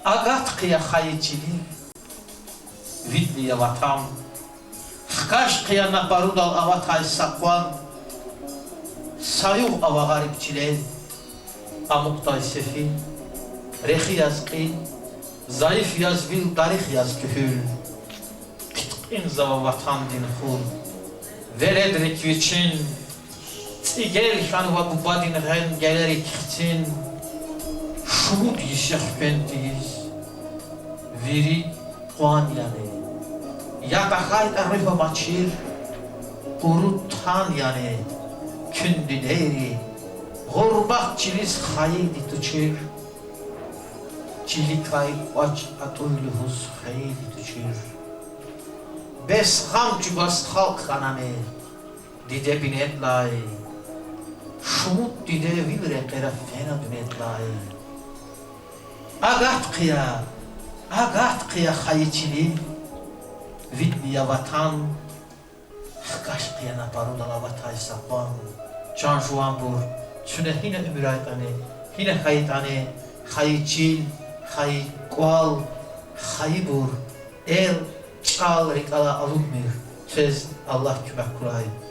Agatkıya hayıcili, vidliye vatan, Hkaşkıya naparudal avatay sakvan, Sayuh ava garipçiler, Amuktay sefil, Rehi yazqin, Zayıf yazbil, darih yaz kühül, Kitqin zava vatan din hul, Veredrik viçin, Gel şanı ve bu badin gen gelerek için, Şumut yişek bentiyiz, Viri kuan yani, Ya bakayt arrifa maçir, Kurutan yani, Kündü değri, Gurbat çiliz haydi tuçir, Çilikay aç atuyluhuz haydi tuçir, Bes ham cübas halk kaname, Dide binetlay, Şumut dide vilre kera fena dünetlay. Agat kıya hayıçili, Vidliya vatan, Hkaş kıya naparudal avatay sakvan, Can juan bur, Çüne hine ümüraytane, Hine hayıtane, Hayıçil, Hayıkwal, Hayıbur, El, Çal rikala alunmir, Söz Allah kübek kuray.